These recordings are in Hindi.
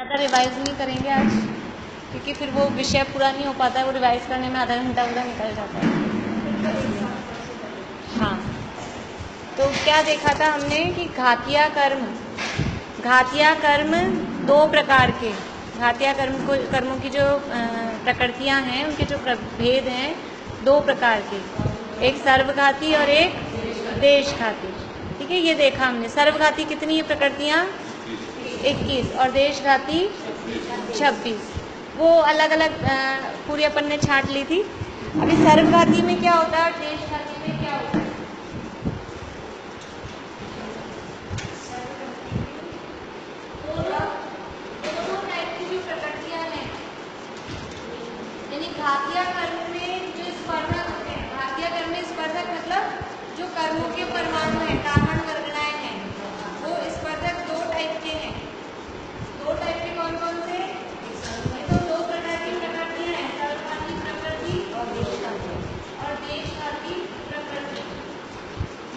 ज़्यादा रिवाइज नहीं करेंगे आज, क्योंकि फिर वो विषय पूरा नहीं हो पाता है, वो रिवाइज करने में आधा घंटा पूरा निकल जाता है। हाँ, तो क्या देखा था हमने कि घातिया कर्म दो प्रकार के, घातिया कर्मों की जो प्रकृतियां हैं, उनके जो भेद हैं दो प्रकार के, एक सर्वघाती और एक देशघाती। ठीक है, ये देखा हमने। सर्वघाती कितनी है प्रकृतियां? 21 और देशघाती 26। वो अलग अलग पूरी अपन ने छांट ली थी। अभी सर्वघाती में क्या होता है और देशघाती में क्या होता है? दोनों टाइप की जो प्रकृतियां हैं, यानी घातिया कर्म में जो स्पर्धक होते हैं, घातिया कर्म में स्पर्धक मतलब जो कर्मों के परमाणु हैं, कारण वर्गणाएं हैं, वो स्पर्धक दो टाइप के हैं। दो टाइप के कौन कौन से? ये तो दो प्रकार की प्रकृतियां हैं, सर्वघाती प्रकृति और देशघाती प्रकृति।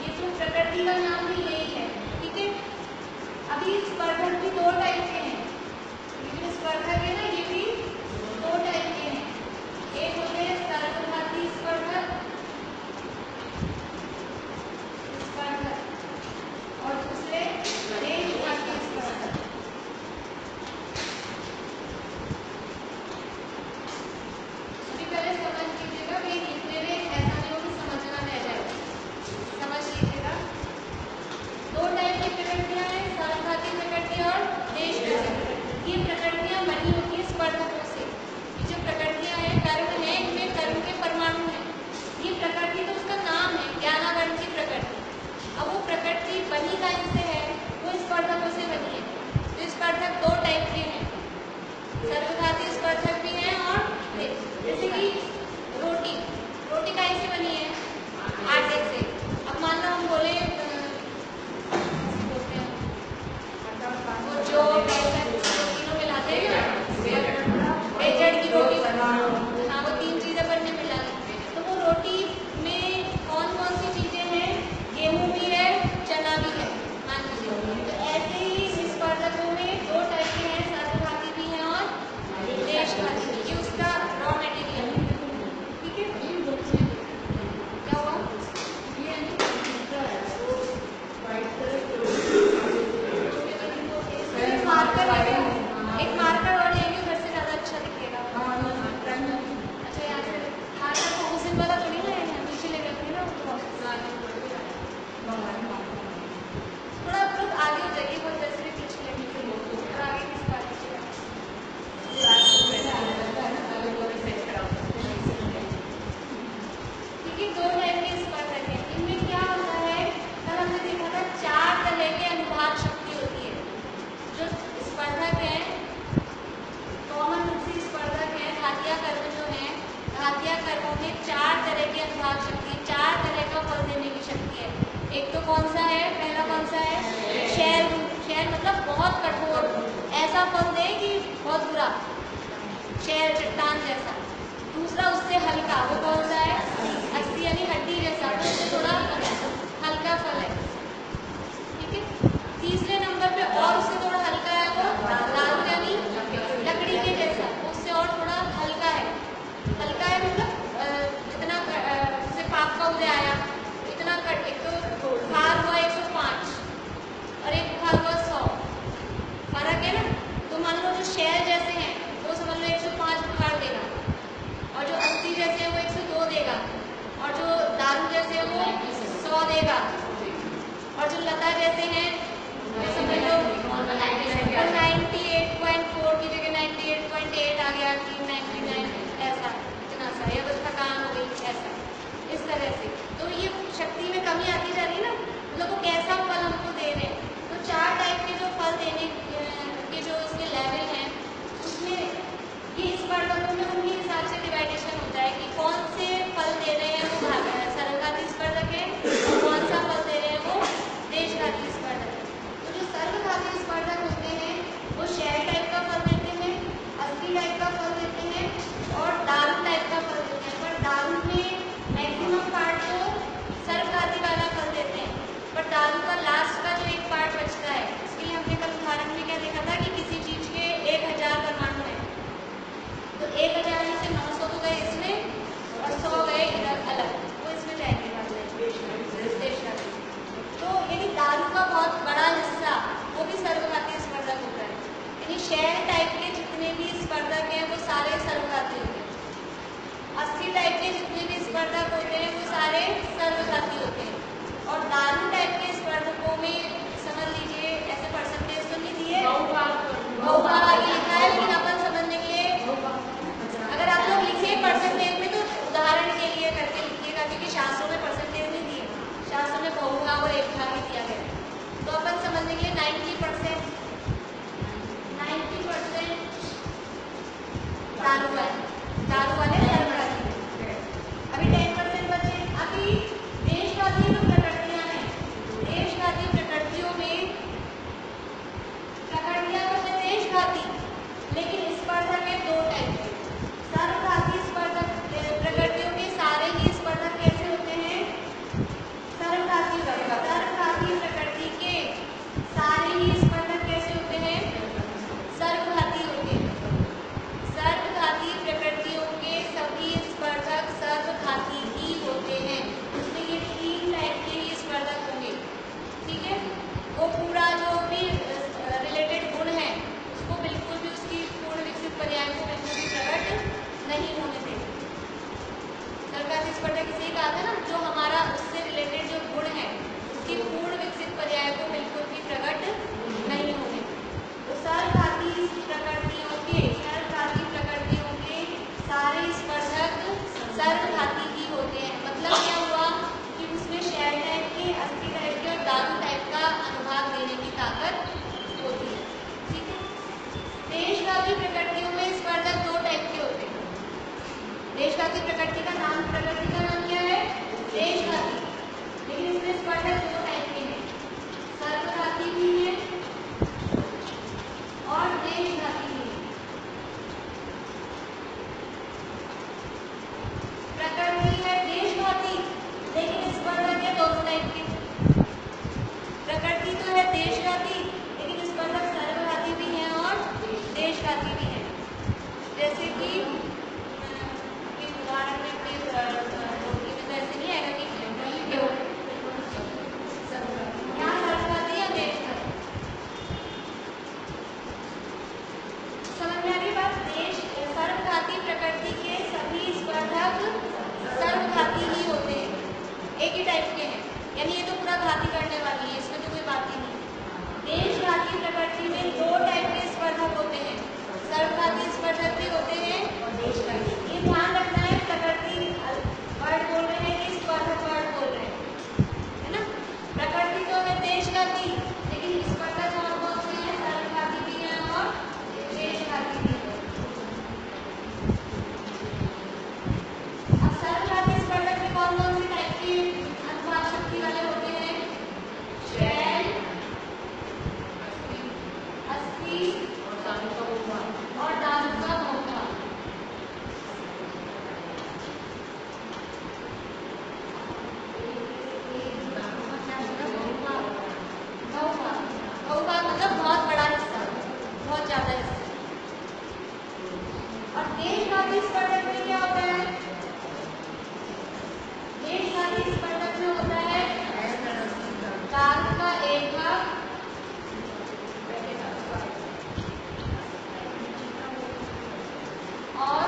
ये जो प्रकृति का नाम भी यही है। ठीक है, अभी स्पर्धक भी दो टाइप के हैं। ये जो स्पर्धक है ना, ये भी दो टाइप के हैं। एक होते हैं सर्वघाती स्पर्धक और दूसरे देशघाती स्पर्धक। अभी पहले समझ लीजिएगा, भाई लिखने में ऐसा नहीं हो कि समझना रह जाए, समझ लीजिएगा। दो टाइप की प्रकृतियां हैं, सर्वघाती प्रकृति और देशघाती प्रकृति। ये प्रकृतियां बनी होती है स्पर्धकों से। ये जो प्रकृतियां हैं, कर्म है, इनमें कर्म के परमाणु हैं। ये प्रकृति तो उसका नाम है, ज्ञानावरण की प्रकृति। अब वो प्रकृति बनी कहाँ से है? वो स्पर्धकों से बनी है। तो स्पर्धक दो टाइप के हैं, सर्वघाती स्पर्धक भी हैं और जैसे कि रोटी कहाँ से बनी है? आटे से। अब मान लो हम बोले वो जो तीनों मिलाते हैं ना, बेचड़ की रोटी बनाओ, हाँ, वो तीन चीजें बनने मिला ली। तो वो रोटी में कौन कौन सी चीजें हैं? गेहूं भी है, चना भी है, मान लीजिए। तो ऐसे ही स्पर्धकों में दो टाइप के हैं, सर्वघाती भी हैं और देशघाती भी। ये उसका रॉ मटेरियल है। ठीक है, क्या हुआ? मार्कर है, एक मार्कर और लेंगे, घर से ज़्यादा अच्छा दिखेगा। अच्छा, यहाँ से मार्कर को उस दिन वाला थोड़ी ना है, नीचे ले रखे ना, थोड़ा आप लोग आगे हो जाइए, बहुत जैसे भी पीछे लेने के लिए, और आगे किस बात ठीक है। दो टाइप के स्पर्धक हैं। इनमें क्या होता है, कल हमने देखा था 4 तरह के अनुभाग शक्ति होती है। जो स्पर्धक है, कॉमन रूप से स्पर्धक है, घातिया कर्म जो है, घातिया कर्मों में 4 तरह की अनुभाग शक्ति, 4 तरह का फल देने की शक्ति है। एक तो कौन सा है? पहला कौन सा है? शैल मतलब बहुत कठोर, ऐसा फल दे कि बहुत बुरा, शैल चट्टान जैसा। दूसरा उससे हल्का, वो कौन सा है? अस्थि यानी हड्डी जैसा, तो उससे थोड़ा हल्का फल है। ठीक है, तीसरे नंबर पे और उससे थोड़ा हल्का है, वो दारू यानी लकड़ी के जैसा, उससे और थोड़ा हल्का है। हल्का है मतलब जितना जैसे पाप का उदय आया, इतना कट, एक तो बुखार हुआ 105 और एक बुखार हुआ 100, फर्क है ना। तो मान लो जो शहर जैसे हैं वो समझ लो 105 बुखार देगा, और जो अस्थि जैसे हैं वो 102 देगा, और जो दारू जैसे हैं वो 100 देगा, और जो लता जैसे हैं समझ लो 98.4 की जगह 98.8 आ गया कि 99, ऐसा इतना सा, या तो थकान हो गई ऐसा, इस तरह से। तो ये शक्ति में कमी आती जा रही है ना, मतलब वो कैसा फल हमको दे रहे हैं। तो 4 टाइप के जो फल देने के जो इसके लेवल हैं, उसमें ये स्पर्धकों में उनके हिसाब से डिवाइडेशन होता है कि कौन से फल दे रहे हैं वो सर्वघाती स्पर्धक है, और कौन सा फल दे रहे हैं वो देशघाती स्पर्धक है। तो जो सर्वघाती स्पर्धक होते हैं वो शहर टाइप का फल देते हैं, अस्थि टाइप का फल देते हैं, और दारू टाइप का फल देते हैं। पर दारू में मैक्सिमम पार्ट तो सर्वघाती वाला फल देते हैं, पर दारू का लास्ट का जो एक पार्ट बचता है, इसके लिए हमने कल उदाहरण में क्या देखा था कि किसी चीज के एक शेल टाइप के जितने भी स्पर्धक हैं वो सारे सर्वघाती होते हैं। 80 टाइप के जितने भी स्पर्धक होते हैं वो सारे सर्वघाती होते हैं। और दारू टाइप के स्पर्धकों में समझ लीजिए, ऐसे परसेंटेज तो नहीं दिए, बहुभाग आगे लिखा है, लेकिन अपन समझने के लिए अगर आप लोग लिखिए परसेंटेज में तो उदाहरण के लिए करके लिखिएगा, क्योंकि शास्त्रों में परसेंटेज नहीं दिए, शास्त्रों में बहुभाग और एक भाग ही दिया गया है। तो अपन समझने के लिए 90% दारू वाले सर्वघाती। अभी 10% बचे। अभी देशघाती जो प्रकृतियां हैं, देशघाती प्रकृतियों में प्रकृतियां तो है देशघाती, लेकिन स्पर्धक है दो टाइप के। सर्वघाती स्पर्धक प्रकृतियों के सारे ही स्पर्धक कैसे होते हैं? सर्वघाती प्रकृति के सारे ही स्पर्धक कैसे होते हैं? सर्वघाती होते हैं। सर्वघाती प्रकृतियों के सभी स्पर्धक सर्वघाती ही होते हैं। उसमें ये 3 टाइप के ही स्पर्धक होंगे, ठीक है। वो पूरा जो भी रिलेटेड गुण है उसको बिल्कुल भी, उसकी पूर्ण विकसित पर्याय को बिल्कुल भी प्रकट नहीं होने देंगे। सर्वघाती स्पर्धक इसे कहा था ना, जो हमारा उससे रिलेटेड जो गुण है उसकी पूर्ण विकसित पर्याय को बिल्कुल भी प्रकट नहीं होने देंगे। तो सर्वघाती प्रकृतियों के सारे स्पर्धक सर्वघाती ही होते हैं। मतलब क्या हुआ कि उसमें शेल टाइप के, 80 टाइप के और दारू टाइप का अनुभाग देने की ताकत होती है, ठीक है। देशघाती प्रकृतियों में स्पर्धक दो टाइप के होते हैं। देशघाती प्रकृति का नाम क्या है? देशघाती। लेकिन इसमें स्पर्धक दो टाइप के हैं, सर्वघाती भी है और देशघाती भी है। प्रकृति है देशघाती, लेकिन स्पर्धक है दोनों टाइप के। प्रकृति तो है देशघाती, लेकिन स्पर्धक सर्वघाती भी है और देशघाती भी है। जैसे कि उदाहरण में अपने तो ऐसे नहीं आएगा कि यहाँ सर्वघाती या देशघाती, समझ में आ रही बात? सर्वघाती प्रकृति के सभी स्पर्धक सर्वघाती ही होते हैं, एक ही टाइप के हैं, यानी ये तो पूरा घाती करने वाली है, इसमें तो कोई बात ही नहीं। देशघाती प्रकृति में दो टाइप के स्पर्धक होते हैं, सर्वघाती स्पर्धक भी होते हैं और देशघाती। ये ध्यान रखना है, प्रकृति वर्ड बोल रहे हैं कि स्पर्धक वर्ड बोल रहे हैं, है ना। प्रकृति तो है देशघाती, लेकिन स्पर्धक और कौन से हैं? सर्वघाती भी हैं और देशघाती भी हैं। अब सर्वघाती स्पर्धक में कौन कौन से टाइप के अनुभाग शक्ति वाले होते हैं? शेल, 80 और दारू का बहुभाग। बहुभाग मतलब बहुत बड़ा हिस्सा, बहुत ज्यादा हिस्सा। और देशघाती स्पर्धक में क्या होता है? देशघाती स्पर्धक में होता है दारू का एक भाग और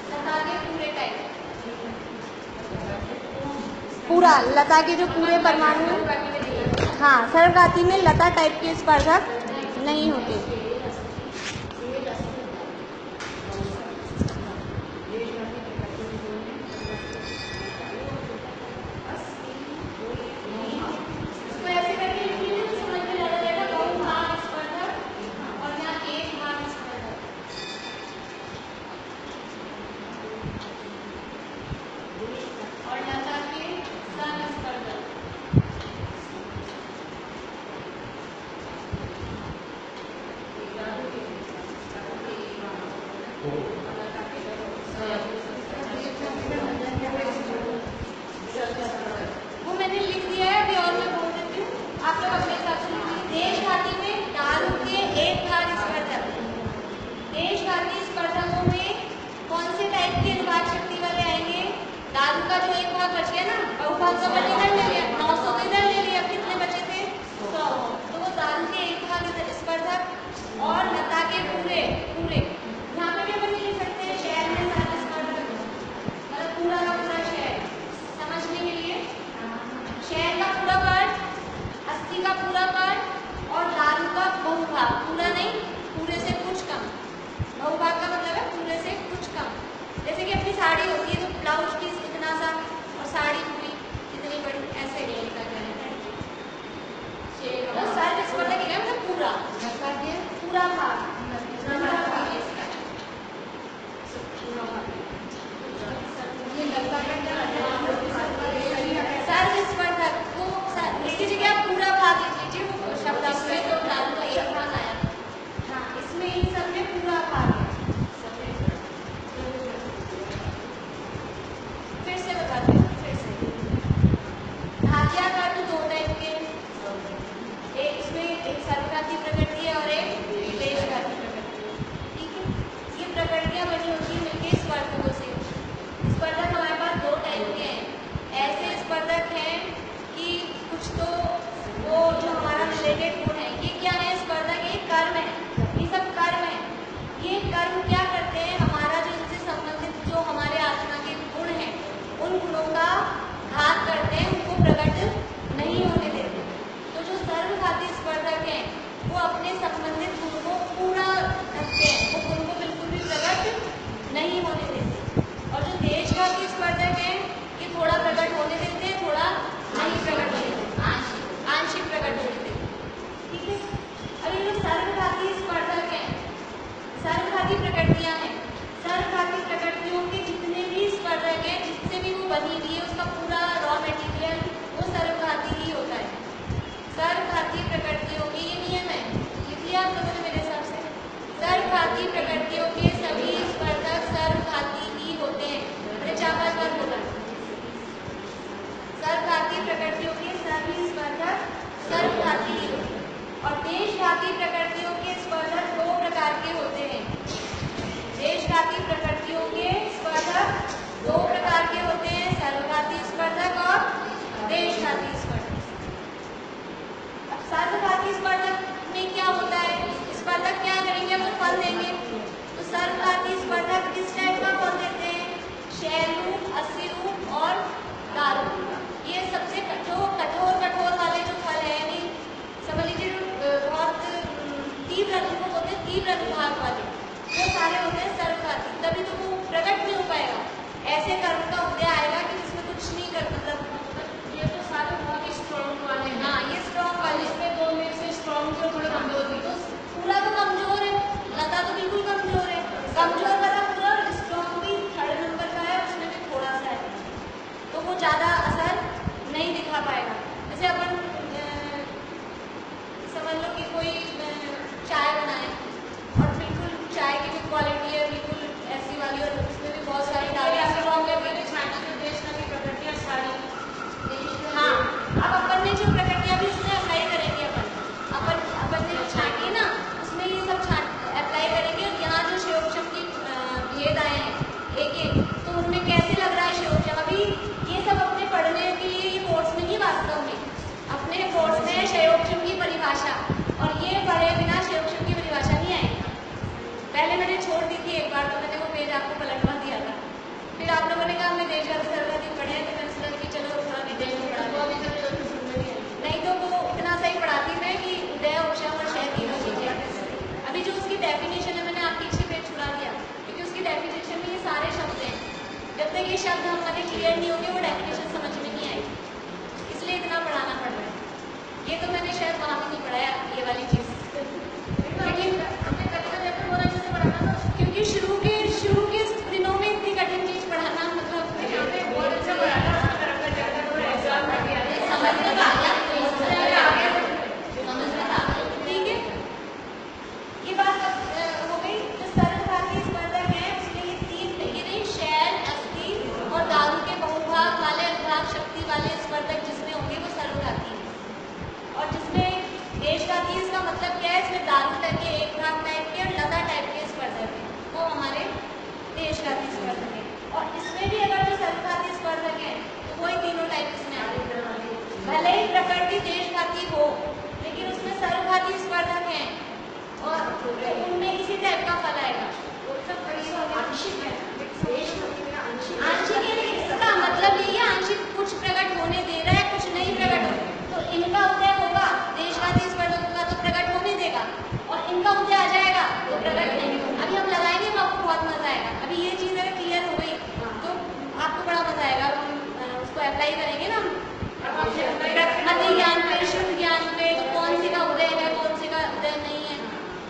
लता के पूरे टाइप, पूरा लता के जो पूरे परमाणु, हाँ, सर्वघाती में लता टाइप के स्पर्धक नहीं होते। वो मैंने लिख दिया है, अभी और मैं बोल देती हूँ, आप लोग अपने हिसाब से लिखिए। देशघाती में दारू के एक भाग स्पर्धक, देशघाती स्पर्धकों में कौन से टाइप के अनुवाद शक्ति वाले आएंगे? दारू का जो एक भाग बच गया ना, बहुभाग का बच इधर ले लिया, 900 को इधर ले लिया, कितने बचे थे? 100। तो वो सर्वघाती और देशघाती प्रकृतियों के स्पर्धक दो प्रकार के होते हैं। देशघाती प्रकृतियों के स्पर्धक दो प्रकार के होते हैं, सर्वघाती स्पर्धक और देशघाती स्पर्धक। सर्वघाती स्पर्धक में क्या होता है, स्पर्धक क्या करेंगे, वो फल देंगे। तो सर्वघाती स्पर्धक किस टाइप का फल देते हैं, शैल रूप, अस्थि रूप और दारू। ये सबसे जो कठोर वाले जो फल है, यानी समझ लीजिए बहुत तीव्र अनुभव होते हैं, तीव्र अनुभाग वाले, वो सारे होते हैं सर्वघाती। तभी तो वो प्रकट नहीं हो पाएगा, ऐसे कर्म का उदय आएगा कि जिसमें कुछ नहीं कर, मतलब ये तो सारे बहुत ही स्ट्रॉन्ग वाले हैं। हाँ, ये स्ट्रॉन्ग वाले, इसमें दो में से स्ट्रॉन्ग जो थोड़े कमजोर भी, तो पूरा तो कमजोर है, लता तो बिल्कुल कमजोर है, कमजोर वाला पूरा, स्ट्रॉन्ग भी थर्ड नंबर का है, उसमें भी थोड़ा सा है, तो वो ज्यादा असर नहीं दिखा पाएगा। जैसे अपन समझ लो कि कोई चाय बनाए और बिल्कुल चाय की भी क्वालिटी है बिल्कुल ऐसी वाली, और उसमें भी बहुत सारी डालियाँ स्ट्रॉन्ग है, देश का भी प्रकृतियाँ सारी। हाँ, अब अपन ने जो प्रकृतियाँ भी उसमें अप्लाई करेंगे, अपन ने जो छांटी ना उसमें ये सब अप्लाई करेंगे। और यहाँ जो शिवोपशम की भेद आए हैं एक एक, तो उनमें कैसे लग रहा है शिवोपशम, अभी ये सब अपने पढ़ने के लिए ये कोर्स में ही, वास्तव में अपने कोर्स में है शिवोपशम की परिभाषा, और ये पढ़े बिना शिवोपशम की परिभाषा नहीं आएगी। पहले मैंने छोड़ दी थी एक बार, तो मैंने वो पेज आपको पलटवा दिया था, फिर आप लोगों ने कहा हमने देशघाती सर्वघाती पढ़े हैं, तो मैंने सोचा कि चलो थोड़ा डिटेल में पढ़ा नहीं, तो वो इतना सही पढ़ाती मैं कि उदय, उपशम और शय तीनों चीजें। अभी जो उसकी डेफिनेशन है, मैंने आप पीछे पेज छुड़ा दिया, क्योंकि उसकी डेफिनेशन में ये सारे शब्द हैं, जब तक ये शब्द हमारे क्लियर नहीं होंगे वो डेफिनेशन समझ में नहीं आएगी, इसलिए इतना पढ़ाना पड़ रहा है। ये तो मैंने शायद वहाँ भी नहीं पढ़ाया ये वाली चीज़, क्योंकि शुरू के दिनों में इतनी कठिन चीज पढ़ाना, मतलब ठीक है। ये बात हो गई। जो सर्वघाती स्पर्धक है उसमें ये तीन नहीं, शैल, अस्थि और दारू के बहुभाग वाले अनुभाग शक्ति वाले स्पर्धक जिसमें होंगे वो सर्वघाती है। और जिसमें देशघाती, इसका मतलब क्या है, इसमें दारू टाइप के, एक भाग टाइप के और लता टाइप के स्पर्धक है, वो हमारे देशघाती स्पर्धक है। और इसमें भी अगर जो सर्वघाती स्पर्धक है तो वही तीनों टाइप इसमें आते हैं। भले ही प्रकृति देशघाती हो, लेकिन उसमें सर्वघाती स्पर्धक है और उनमें इसी टाइप का फल आएगा। आंशिक है, आंशिक है, इसका मतलब ये है आंशिक कुछ प्रकट होने दे रहा है, कुछ नहीं प्रकट हो, तो इनका उदय होगा, देशघाती स्पर्धक होगा तो प्रकट होने देगा, और इनका उदय आ जाएगा तो प्रकट नहीं होगा। अभी हम लगाएंगे तो आपको बहुत मजा आएगा। अभी ये चीज़ अगर क्लियर हो गई तो आपको बड़ा मजा आएगा। हम उसको अप्लाई करेंगे ना मध्य ज्ञान पे, शुद्ध ज्ञान पे, तो कौन सी का उदय है, कौन सी का उदय नहीं है,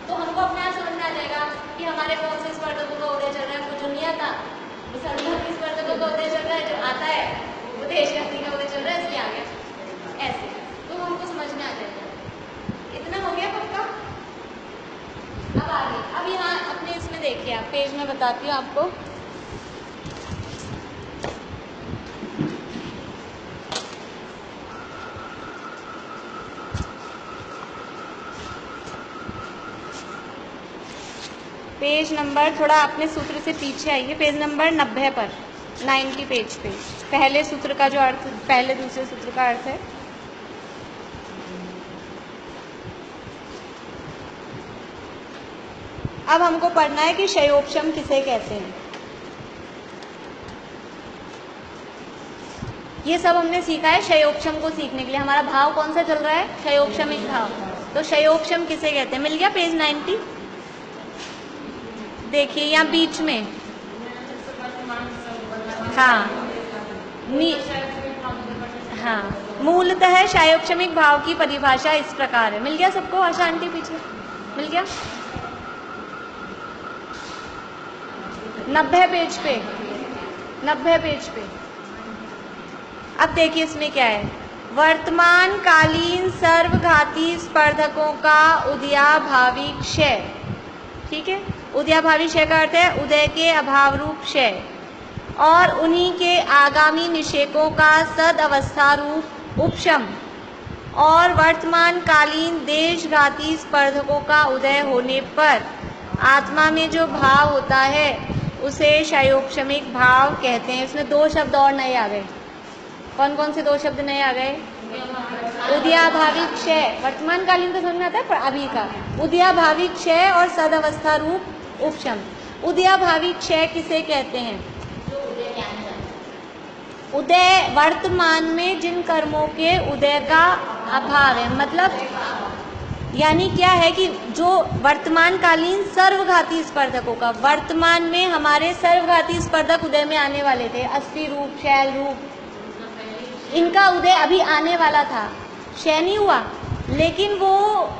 तो हमको अपने आप समझ में आ जाएगा कि हमारे कौन से स्पर्धकों का उदय चल रहा है। जो नहीं आता वो सर्वघाती स्पर्धकों का उदय चल रहा है, जो आता है वो देशघाती का उदय चल रहा है, इसलिए आ गया ऐसे, तो हमको समझ में आ जाएगा। इतना हो गया पक्का। अब आगे, अब यहाँ अपने इसमें देखिए, आप पेज में बताती हूँ आपको। पेज नंबर, थोड़ा अपने सूत्र से पीछे आइए, पेज नंबर 90 पर, 90 पेज पे पहले सूत्र का जो अर्थ, पहले दूसरे सूत्र का अर्थ है। अब हमको पढ़ना है कि शयोपशम किसे कहते हैं। ये सब हमने सीखा है शयोपशम को सीखने के लिए। हमारा भाव कौन सा चल रहा है, शयोपशमिक भाव। तो शयोपशम किसे कहते हैं, मिल गया पेज 90। देखिए यहाँ बीच में, हाँ हाँ, मूलतः शयोपशमिक भाव की परिभाषा इस प्रकार है। मिल गया सबको, आशा आंटी पीछे मिल गया 90 पेज पे, 90 पेज पे। अब देखिए इसमें क्या है, वर्तमान कालीन सर्वघाती स्पर्धकों का उदयाभावी क्षय। ठीक है, उदयाभावी क्षय का अर्थ है उदय के अभाव रूप क्षय, और उन्हीं के आगामी निषेकों का सद अवस्था रूप उपशम। और वर्तमान कालीन देशघाती स्पर्धकों का उदय होने पर आत्मा में जो भाव होता है उसे क्षयोपशमिक भाव कहते हैं। इसमें दो शब्द और नए आ गए। कौन कौन से दो शब्द नए आ गए? उदयाभावी क्षय, वर्तमान कालीन तो समझ में आता है, पर अभी का उदयाभावी क्षय और सदअवस्था रूप उपशम। उदयाभावी क्षय किसे कहते हैं? उदय, वर्तमान में जिन कर्मों के उदय का अभाव है, मतलब यानी क्या है कि जो वर्तमान कालीन सर्वघाती स्पर्धकों का, वर्तमान में हमारे सर्वघाती स्पर्धक उदय में आने वाले थे, अस्थि रूप, शैल रूप, इनका उदय अभी आने वाला था, क्षय नहीं हुआ, लेकिन वो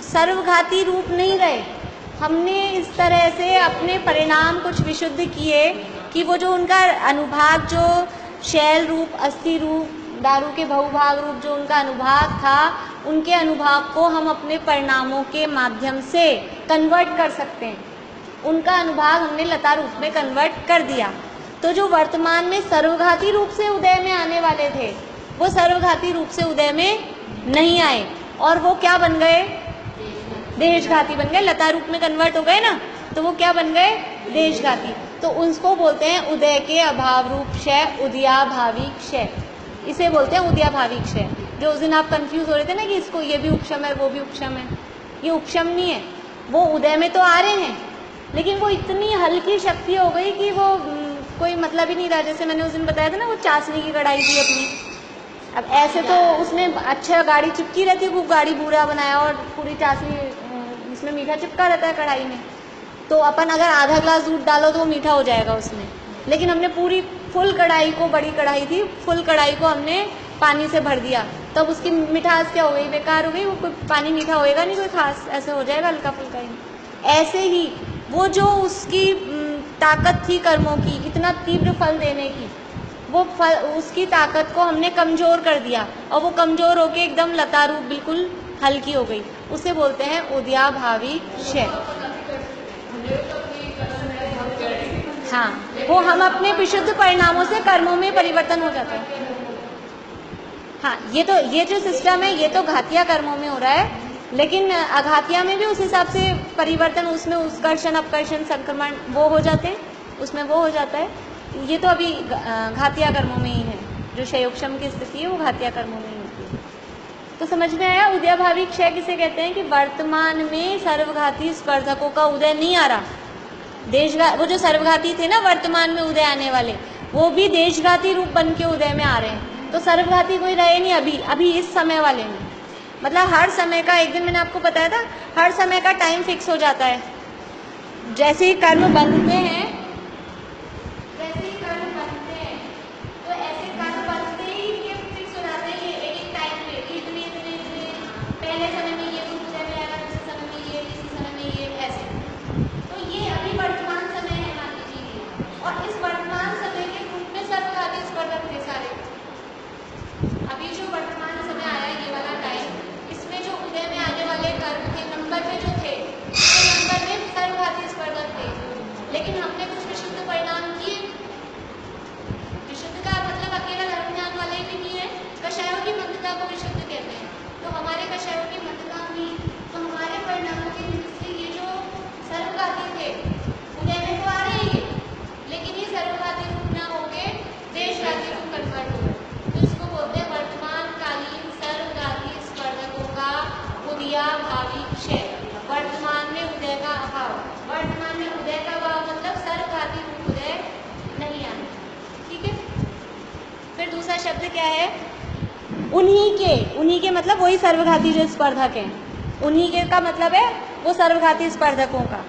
सर्वघाती रूप नहीं रहे। हमने इस तरह से अपने परिणाम कुछ विशुद्ध किए कि वो जो उनका अनुभाग, जो शैल रूप, अस्थि रूप, दारू के बहुभाग रूप, जो उनका अनुभाग था, उनके अनुभाग को हम अपने परिणामों के माध्यम से कन्वर्ट कर सकते हैं। उनका अनुभाग हमने लता रूप में कन्वर्ट कर दिया। तो जो वर्तमान में सर्वघाती रूप से उदय में आने वाले थे, वो सर्वघाती रूप से उदय में नहीं आए और वो क्या बन गए? देशघाती बन गए। लता रूप में कन्वर्ट हो गए ना, तो वो क्या बन गए? देशघाती। तो उसको बोलते हैं उदय के अभाव रूप क्षय, उदयाभावी क्षय। इसे बोलते हैं उदयाभावी क्षय। जो उस दिन आप कंफ्यूज हो रहे थे ना कि इसको ये भी उपशम है वो भी उपशम है, ये उपशम नहीं है। वो उदय में तो आ रहे हैं, लेकिन वो इतनी हल्की शक्ति हो गई कि वो कोई मतलब ही नहीं रहा। जैसे मैंने उस दिन बताया था ना, वो चाशनी की कढ़ाई थी अपनी। अब ऐसे तो उसमें अच्छा गाड़ी चिपकी रहती है, खूब गाड़ी बूढ़ा बनाया और पूरी चाशनी इसमें मीठा चिपका रहता है कढ़ाई में, तो अपन अगर आधा ग्लास दूध डालो तो वो मीठा हो जाएगा उसमें। लेकिन हमने पूरी फुल कढ़ाई को, बड़ी कढ़ाई थी, फुल कढ़ाई को हमने पानी से भर दिया, तब उसकी मिठास क्या हो गई? बेकार हो गई। वो कोई पानी मीठा होएगा नहीं, कोई खास, ऐसे हो जाएगा हल्का फुल्का ही। ऐसे ही वो जो उसकी ताकत थी कर्मों की, इतना तीव्र फल देने की, वो फल, उसकी ताकत को हमने कमज़ोर कर दिया और वो कमज़ोर होके एकदम लता रूप बिल्कुल हल्की हो गई। उसे बोलते हैं उदयाभावी क्षय। हाँ, वो हम अपने विशुद्ध परिणामों से कर्मों में परिवर्तन हो जाता है। हाँ, ये जो सिस्टम है ये तो घातिया कर्मों में हो रहा है, लेकिन अघातिया में भी उस हिसाब से परिवर्तन, उसमें उत्कर्षण, अपकर्षण, संक्रमण वो हो जाते हैं, उसमें वो हो जाता है। ये तो अभी घातिया कर्मों में ही है। जो क्षयोपशम की स्थिति है वो घातिया कर्मों में ही होती है। तो समझ में आया उदयाभावी क्षय किसे कहते हैं? कि वर्तमान में सर्वघाती स्पर्धकों का उदय नहीं आ रहा। वो जो सर्वघाती थे ना वर्तमान में उदय आने वाले, वो भी देशघाती रूप बन के उदय में आ रहे हैं। तो सर्वघाती कोई रहे नहीं अभी इस समय वाले में। मतलब हर समय का, एक दिन मैंने आपको बताया था, हर समय का टाइम फिक्स हो जाता है। जैसे ही कर्म बनते हैं, तो ऐसे कर्म बनते ही ये फिक्स हो जाते हैं, ये एक टाइम पे इतने पहले समय में ये उदय में आएगा, दूसरे समय में ये, इसी समय में ये, ऐसे। तो ये अभी वर्तमान समय है, मान लीजिए, और इस वर्तमान समय के रूप में सर्वघाती स्पर्धक थे सारे। अभी जो वर्तमान समय आया ये वाला टाइम, इसमें जो उदय में आने वाले कर्म थे, नंबर में जो थे, तो नंबर में सर्वघाती स्पर्धक थे। लेकिन हमने कुछ विशुद्ध परिणाम किए। विशुद्ध का मतलब अकेला धर्म ज्ञान वाले ही नहीं है, कषायों की मंदता को विशुद्ध कहते हैं। तो हमारे कषायों की मंदता हुई, तो हमारे परिणामों के जिससे ये जो सर्वघाती थे उदय में तो आ रहे हैं, लेकिन ये सर्वघाती रूप ना होके देशघाती रूप कन्वर्ट हो गए। तो इसको बोलते हैं वर्तमान कालीन सर्वघाती स्पर्धकों का उदयाभावी क्षय। वर्तमान में उदय का अभाव, वर्तमान में उदय का अभाव मतलब सर्वघाती रूप उदय नहीं आना। ठीक है। फिर दूसरा शब्द क्या है? उन्हीं के मतलब वही सर्वघाती जो स्पर्धक हैं, उन्हीं के का मतलब है वो सर्वघाती स्पर्धकों का।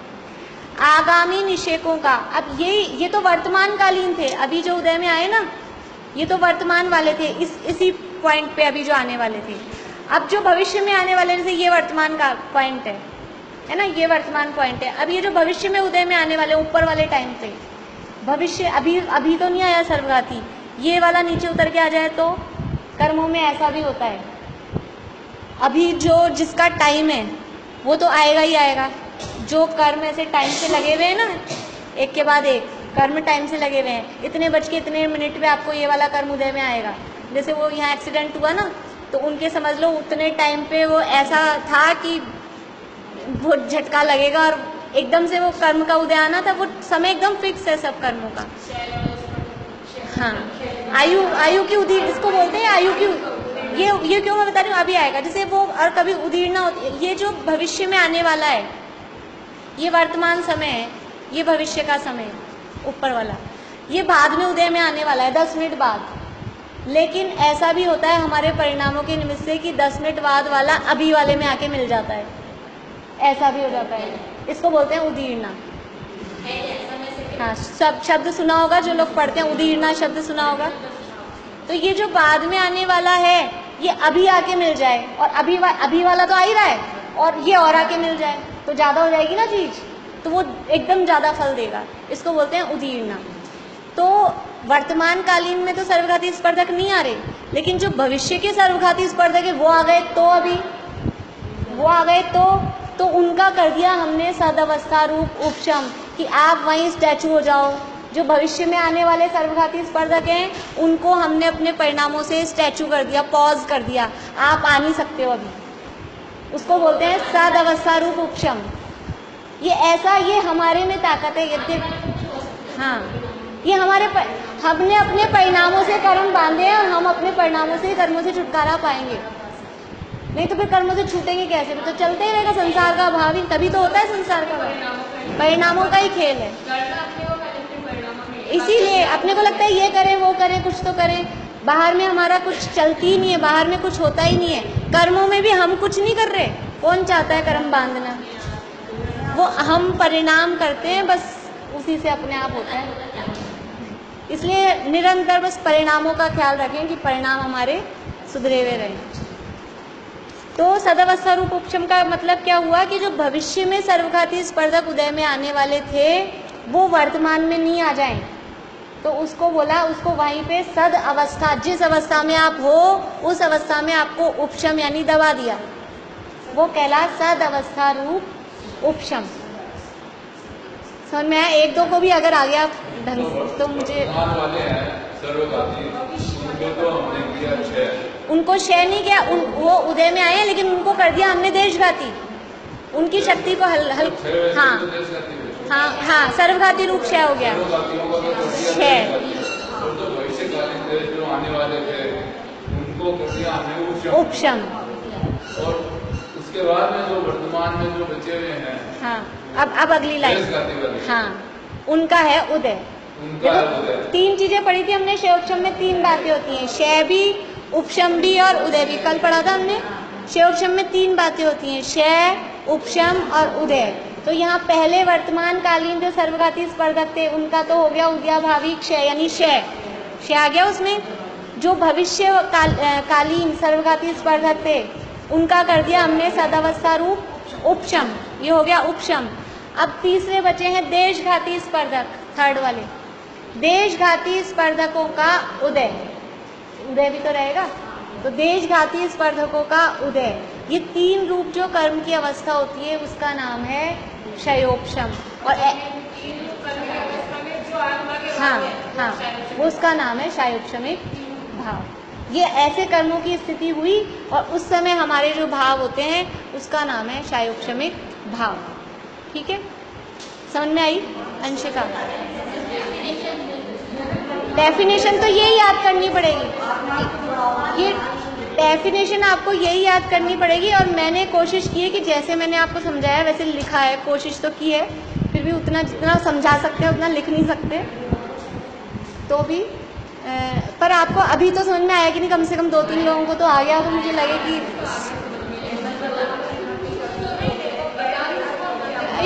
आगामी निषेकों का, अब ये तो वर्तमान कालीन थे, अभी जो उदय में आए ना ये तो वर्तमान वाले थे, इसी पॉइंट पे अभी जो आने वाले थे। अब जो भविष्य में आने वाले थे ये वर्तमान का पॉइंट है ना, ये वर्तमान पॉइंट है। अब ये जो भविष्य में उदय में आने वाले ऊपर वाले टाइम पे, भविष्य अभी तो नहीं आया सर्वघाती, ये वाला नीचे उतर के आ जाए तो कर्मों में ऐसा भी होता है। अभी जो जिसका टाइम है वो तो आएगा ही आएगा। जो कर्म ऐसे टाइम से लगे हुए हैं ना, एक के बाद एक कर्म टाइम से लगे हुए हैं, इतने बज के इतने मिनट पे आपको ये वाला कर्म उदय में आएगा। जैसे वो यहाँ एक्सीडेंट हुआ ना, तो उनके समझ लो उतने टाइम पे वो ऐसा था कि वो झटका लगेगा और एकदम से वो कर्म का उदय आना था। वो समय एकदम फिक्स है सब कर्मों का। हाँ, आयु की उदीर इसको बोलते हैं। आयु की ये क्यों मैं बता रही हूँ, अभी आएगा। जैसे वो और कभी उदीरना होती, ये जो भविष्य में आने वाला है, ये वर्तमान समय है, ये भविष्य का समय है ऊपर वाला, ये बाद में उदय में आने वाला है 10 मिनट बाद। लेकिन ऐसा भी होता है हमारे परिणामों के निमित्त से कि 10 मिनट बाद वाला अभी वाले में आके मिल जाता है, ऐसा भी हो जाता है। इसको बोलते हैं उदीरना। हाँ, सब शब्द सुना होगा जो लोग पढ़ते हैं, उदीरना शब्द सुना होगा। तो ये जो बाद में आने वाला है, ये अभी आके मिल जाए, और अभी वाला तो आ ही रहा है, और ये और आके मिल जाए तो ज़्यादा हो जाएगी ना चीज़, तो वो एकदम ज़्यादा फल देगा। इसको बोलते हैं उदीरना। तो वर्तमान कालीन में तो सर्वघाती स्पर्धक नहीं आ रहे, लेकिन जो भविष्य के सर्वघाती स्पर्धक है वो आ गए। तो अभी वो आ गए तो उनका कर दिया हमने सदवस्था रूप उपशम, कि आप वहीं स्टैचू हो जाओ। जो भविष्य में आने वाले सर्वघाती स्पर्धक हैं उनको हमने अपने परिणामों से स्टैचू कर दिया, पॉज कर दिया, आप आ नहीं सकते हो अभी। उसको बोलते हैं सदवस्था रूप उपशम। ये ऐसा, ये हमारे में ताकत है। यद्य हाँ, ये हमने अपने परिणामों से कर्म बांधे हैं, और हम अपने परिणामों से कर्मों से छुटकारा पाएंगे। नहीं तो फिर कर्मों से छूटेंगे कैसे? तो चलते ही रहेगा संसार का भाव ही, तभी तो होता है संसार का भाव। परिणामों का ही खेल है। इसीलिए अपने को लगता है ये करें वो करें, कुछ तो करें, बाहर में हमारा कुछ चलती ही नहीं है, बाहर में कुछ होता ही नहीं है। कर्मों में भी हम कुछ नहीं कर रहे। कौन चाहता है कर्म बांधना? वो हम परिणाम करते हैं, बस उसी से अपने आप होता है। इसलिए निरंतर बस परिणामों का ख्याल रखें कि परिणाम हमारे सुधरे हुए रहें। तो सदवस्था रूप उपशम का मतलब क्या हुआ कि जो भविष्य में सर्वघाती स्पर्धक उदय में आने वाले थे वो वर्तमान में नहीं आ जाएं। तो उसको बोला, उसको वहीं पे सद अवस्था, जिस अवस्था में आप हो उस अवस्था में आपको उपशम यानी दबा दिया, वो कहला सद अवस्था रूप उपशम। समझ में आया? एक दो को भी अगर आ गया ढंग से तो मुझे। उनको क्षय नहीं किया, वो उदय में आए, लेकिन उनको कर दिया हमने देशघाती। उनकी शक्ति को हाँ, सर्वघाती रूप क्षय हो गया। क्षय उपशम। और उसके बाद में जो वर्तमान में जो बचे हुए हैं, हाँ, अब अगली लाइन, हाँ, उनका है उदय। तीन चीजें पढ़ी थी हमने क्षय उपशम में, तीन बातें होती हैं, क्षय भी, उपशम भी और उदय भी। कल पढ़ा था हमने। क्षय उपशम में तीन बातें होती हैं, क्षय, उपशम और उदय। तो यहाँ पहले वर्तमान कालीन जो सर्वघाती स्पर्धक थे उनका तो हो गया उद्याभावी क्षय यानी क्षय आ गया उसमें। जो भविष्य कालीन सर्वघाती स्पर्धक थे उनका कर दिया हमने सदावस्था रूप उपशम, ये हो गया उपशम। अब तीसरे बचे हैं देशघाती स्पर्धक, थर्ड वाले देशघाती स्पर्धकों का उदय। उदय भी तो रहेगा, तो देशघाती स्पर्धकों का उदय। ये तीन रूप जो कर्म की अवस्था होती है उसका नाम है क्षयोपशम। और हाँ, वो उसका नाम है क्षयोपशमिक भाव। ये ऐसे कर्मों की स्थिति हुई और उस समय हमारे जो भाव होते हैं उसका नाम है क्षयोपशमिक भाव। ठीक है, समझ में आई अंशिका? डेफिनेशन तो यही याद करनी पड़ेगी, ये डेफिनेशन आपको यही याद करनी पड़ेगी। और मैंने कोशिश की है कि जैसे मैंने आपको समझाया वैसे लिखा है, कोशिश तो की है, फिर भी उतना जितना समझा सकते हैं उतना लिख नहीं सकते तो भी। पर आपको अभी तो समझ में आया कि नहीं? कम से कम 2-3 लोगों को तो आ गया। तो मुझे लगे कि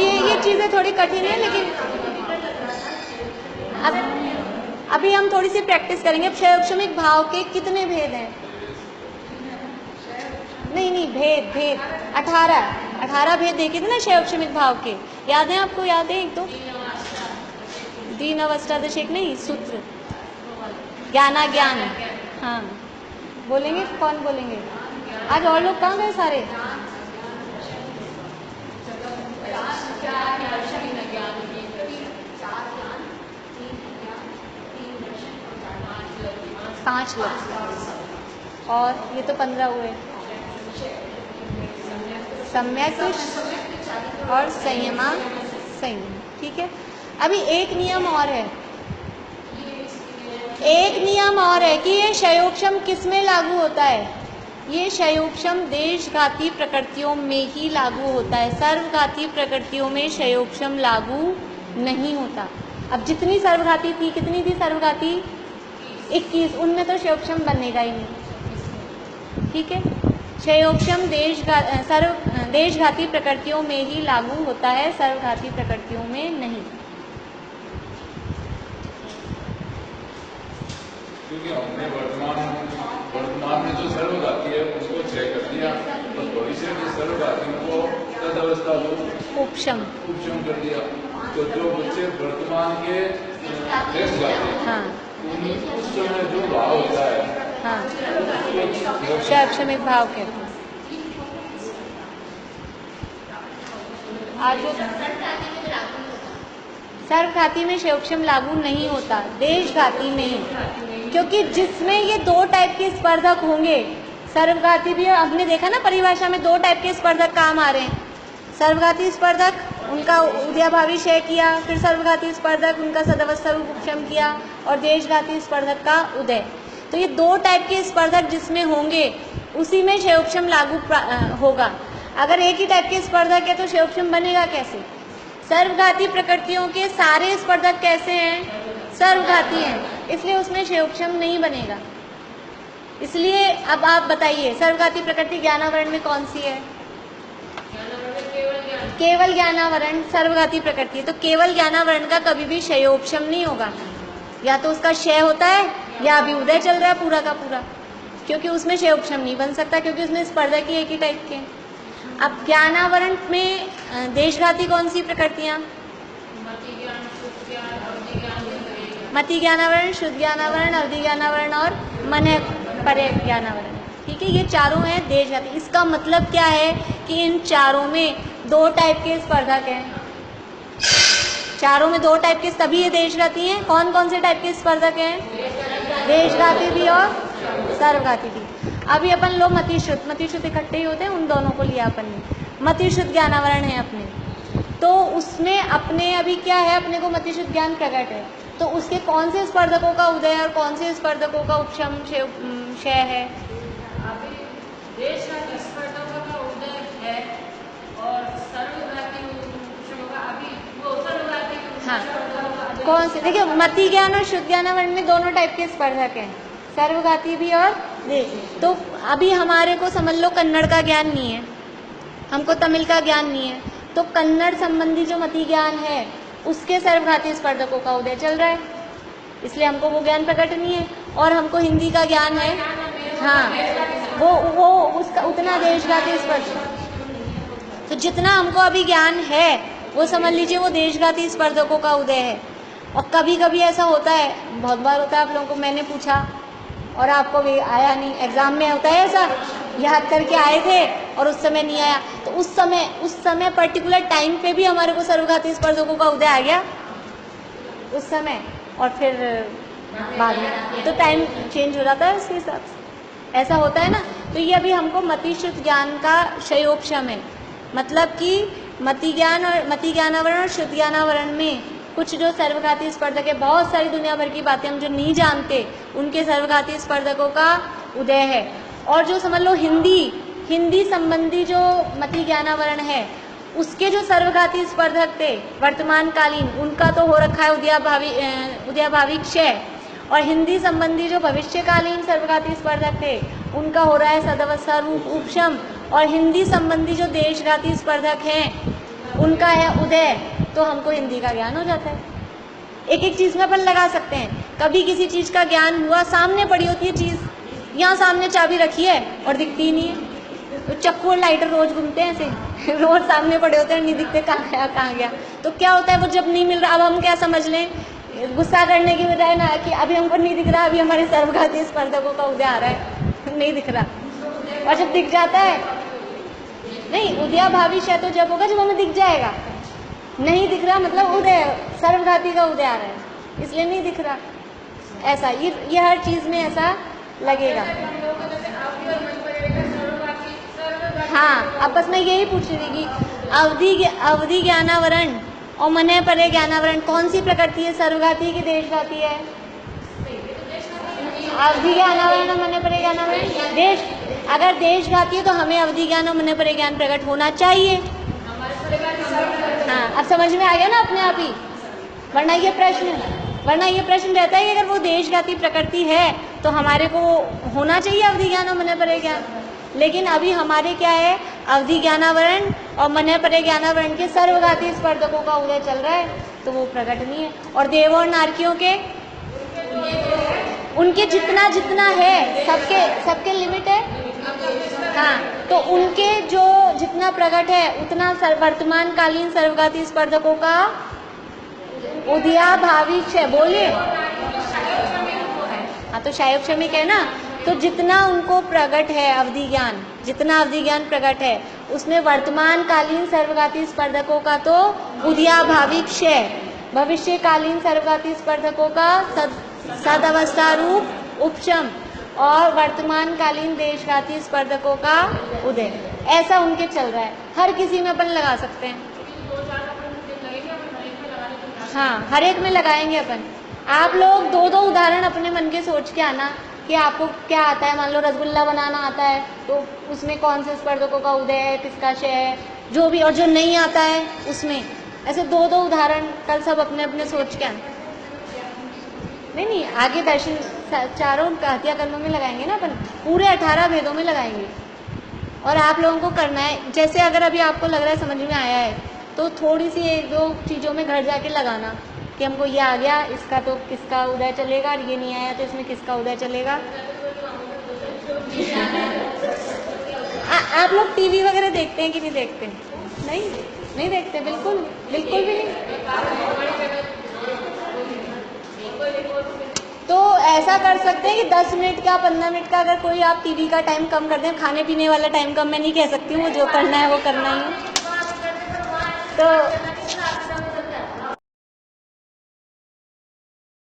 ये चीज़ें थोड़ी कठिन है, लेकिन अभी हम थोड़ी सी प्रैक्टिस करेंगे। क्षयोपशमिक भाव के कितने भेद हैं? नहीं, भेद 18 भेद देखे थे ना क्षयोपशमिक भाव के, याद है आपको? याद है? एक तो दीन अवस्थादशेक नहीं, सूत्र ज्ञाना ज्ञान। हाँ, बोलेंगे? कौन बोलेंगे? आज और लोग कहाँ गए सारे? पाँच लोग और ये तो 15 हुए, सम्यक और संयमा संयम। ठीक है, अभी एक नियम और है, एक नियम और है कि ये क्षयोक्षम किस में लागू होता है? ये क्षयोक्षम देशघाती प्रकृतियों में ही लागू होता है, सर्वघाती प्रकृतियों में क्षयोक्षम लागू नहीं होता। अब जितनी सर्वघाती थी, कितनी थी सर्वघाती? 21, उनमें तो क्षयोक्षम बनेगा ही नहीं। ठीक है, क्षयोक्षम देशघाती प्रकृतियों में ही लागू होता है, सर्वघाती प्रकृतियों में नहीं। क्योंकि हमने वर्तमान में जो सर्वघाती है उसको क्षय कर दिया, तो भविष्य में सर्वघातियों को तदवस्था को उपशम कर दिया। तो जो बच्चे वर्तमान के देश जाते हैं, हाँ, उस समय जो भाव होता है, हाँ, क्षयक्षमिक भाव कहते हैं। आज सर्वघाती में क्षयोक्षम लागू नहीं होता, देशघाती में ही, क्योंकि जिसमें ये दो टाइप के स्पर्धक होंगे, सर्वघाती भी, हमने देखा ना परिभाषा में 2 टाइप के स्पर्धक काम आ रहे हैं। सर्वघाती स्पर्धक उनका उदयाभावी क्षय किया, फिर सर्वघाती स्पर्धक उनका सदवस्था रूप उपशम किया, और देशघाती स्पर्धक का उदय। तो ये 2 टाइप के स्पर्धक जिसमें होंगे उसी में क्षयोक्षम लागू होगा। अगर एक ही टाइप के स्पर्धक है तो क्षयोक्षम बनेगा कैसे? सर्वघाती प्रकृतियों के सारे स्पर्धक कैसे हैं? सर्वघाती हैं, इसलिए उसमें क्षयोक्षम नहीं बनेगा। इसलिए अब आप बताइए, सर्वघाती प्रकृति ज्ञानावरण में कौन सी है? केवल ज्ञानावरण सर्वघाती प्रकृति है, तो केवल ज्ञानावरण का कभी भी क्षयोक्षम नहीं होगा। या तो उसका क्षय होता है या अभी उदय चल रहा है पूरा का पूरा, क्योंकि उसमें क्षयोक्षम नहीं बन सकता, क्योंकि उसमें स्पर्धक ही एक ही टाइप के। अब ज्ञानावरण में देशघाती कौन सी प्रकृतियाँ? मति ज्ञानावरण, शुद्ध ज्ञानावरण, अवधि ज्ञानावरण और मन परे ज्ञानावरण। ठीक है, ये चारों हैं देशघाती। इसका मतलब क्या है कि इन चारों में 2 टाइप के स्पर्धक हैं, चारों में 2 टाइप के, तभी ये देशघाती हैं। कौन कौन से टाइप के स्पर्धक हैं? देशघाती भी और सर्वघाती भी। अभी अपन लोग मतिशुद्ध इकट्ठे ही होते हैं, उन दोनों को लिया अपन ने। मतिशुद्ध ज्ञानावरण है अपने, तो उसमें अपने अभी क्या है, अपने को मतिशुद्ध ज्ञान प्रकट है, तो उसके कौन से स्पर्धकों का उदय और कौन से स्पर्धकों का उपशम क्षय है? अभी देशघाती स्पर्धकों का उदय है और सर्वघाती उपशम का अभी वो सर्वघाती हाँ, कौन से? देखिए, मति ज्ञान और शुद्ध ज्ञानावरण में दोनों टाइप के स्पर्धक हैं, सर्वघाती भी और तो अभी हमारे को समझ लो कन्नड़ का ज्ञान नहीं है, हमको तमिल का ज्ञान नहीं है, तो कन्नड़ संबंधी जो मति ज्ञान है उसके सर्वघाती स्पर्धकों का उदय चल रहा है, इसलिए हमको वो ज्ञान प्रकट नहीं है। और हमको हिंदी का ज्ञान है, हाँ, वो उसका उतना देशघाती स्पर्धक, तो जितना हमको अभी ज्ञान है वो समझ लीजिए वो देशघाती स्पर्धकों का उदय है। और कभी कभी ऐसा होता है, बहुत बार होता है, आप लोगों को मैंने पूछा और आपको भी आया नहीं, एग्जाम में होता है ऐसा, याद करके आए थे और उस समय नहीं आया, तो उस समय पर्टिकुलर टाइम पे भी हमारे को सर्वघाती स्पर्धकों का उदय आ गया उस समय, और फिर बाद में तो टाइम चेंज हो जाता है उसके हिसाब से, ऐसा होता है ना। तो ये अभी हमको मतिशुद्ध ज्ञान का क्षयोक्षम है, मतलब कि मति ज्ञानावरण और शुद्ध ज्ञानावरण में कुछ जो सर्वघाती स्पर्धक है, बहुत सारी दुनिया भर की बातें हम जो नहीं जानते उनके सर्वघाती स्पर्धकों का उदय है। और जो समझ लो हिंदी संबंधी जो मति ज्ञानावरण है उसके जो सर्वघाती स्पर्धक थे वर्तमान कालीन, उनका तो हो रखा है उदयाभावी क्षय, और हिंदी संबंधी जो भविष्यकालीन सर्वघाती स्पर्धक थे उनका हो रहा है सदवस्था रूप उपशम, और हिंदी संबंधी जो देशघाती स्पर्धक हैं उनका है उदय। तो हमको हिंदी का ज्ञान हो जाता है। एक एक चीज में अपन लगा सकते हैं, कभी किसी चीज का ज्ञान हुआ, सामने पड़ी होती है चीज, यहाँ सामने चाबी रखी है और दिखती ही नहीं है, तो चक्कू और लाइटर रोज घूमते हैं ऐसे रोज सामने पड़े होते हैं, नहीं दिखते कहाँ गया। तो क्या होता है, वो जब नहीं मिल रहा, अब हम क्या समझ लें, गुस्सा करने की बजाय ना कि अभी हमको नहीं दिख रहा, अभी हमारे सर्वघाती स्पर्धकों का उदय आ रहा है नहीं दिख रहा, और जब दिख जाता है, नहीं उदयाभावी क्षय तो जब होगा जब हमें दिख जाएगा, नहीं दिख रहा मतलब उदय सर्वघाती का उदय आ रहा है, इसलिए नहीं दिख रहा। ऐसा ये हर चीज में ऐसा लगेगा। हाँ, आपस में यही पूछ रही थी कि अवधि ज्ञानावरण और मने परे ज्ञानावरण कौन सी प्रकृति है, सर्वघाती की देशघाती है? अवधि ज्ञानावरण और मने परे ज्ञानावरण देश। अगर देशघाती है तो हमें अवधि ज्ञान और मने परे ज्ञान प्रकट होना चाहिए। हाँ, अब समझ में आ गया ना अपने आप ही। वरना ये प्रश्न रहता है कि अगर वो देशघाती प्रकृति है तो हमारे को होना चाहिए अवधि ज्ञान और मने परे ज्ञान। लेकिन अभी हमारे क्या है, अवधि ज्ञानावरण और मने परे ज्ञानावरण के सर्वघाती स्पर्धकों का उदय चल रहा है, तो वो प्रकट नहीं है। और देवों और नारकियों के उनके जितना जितना है, सबके लिमिट है। हाँ, तो उनके जो जितना प्रकट है उतना वर्तमान कालीन सर्वघाती स्पर्धकों का उदयाभावी क्षय। बोलिए। हाँ, तो शायोक्षमिक है ना, तो जितना उनको प्रकट है अवधि ज्ञान, जितना अवधि ज्ञान प्रकट है उसमें वर्तमान कालीन सर्वघाती स्पर्धकों का तो उदयाभावी क्षय, भविष्य कालीन सर्वघाती स्पर्धकों का सदवस्था रूप उपशम और वर्तमान कालीन देशघाती स्पर्धकों का उदय, ऐसा उनके चल रहा है। हर किसी में अपन लगा सकते हैं। हाँ, हर एक में लगाएंगे अपन। आप लोग दो दो उदाहरण अपने मन के सोच के आना कि आपको क्या आता है। मान लो रसगुल्ला बनाना आता है तो उसमें कौन से स्पर्धकों का उदय है, किसका क्षय है, जो भी। और जो नहीं आता है उसमें ऐसे दो दो उदाहरण कल सब अपने अपने सोच के आना। नहीं, आगे दर्शन चारों हत्या कर्मों में लगाएंगे ना अपन, पूरे 18 भेदों में लगाएंगे। और आप लोगों को करना है, जैसे अगर अभी आपको लग रहा है समझ में आया है तो थोड़ी सी एक दो चीज़ों में घर जाके लगाना कि हमको ये आ गया, इसका तो किसका उदय चलेगा, और ये नहीं आया तो इसमें किसका उदय चलेगा। आप लोग टीवी वगैरह देखते हैं कि नहीं देखते? नहीं देखते, बिल्कुल भी नहीं। तो ऐसा कर सकते हैं कि 10 मिनट का 15 मिनट का अगर कोई आप टीवी का टाइम कम कर दें, खाने पीने वाला टाइम कम मैं नहीं कह सकती हूँ, वो जो करना है वो करना ही है। तो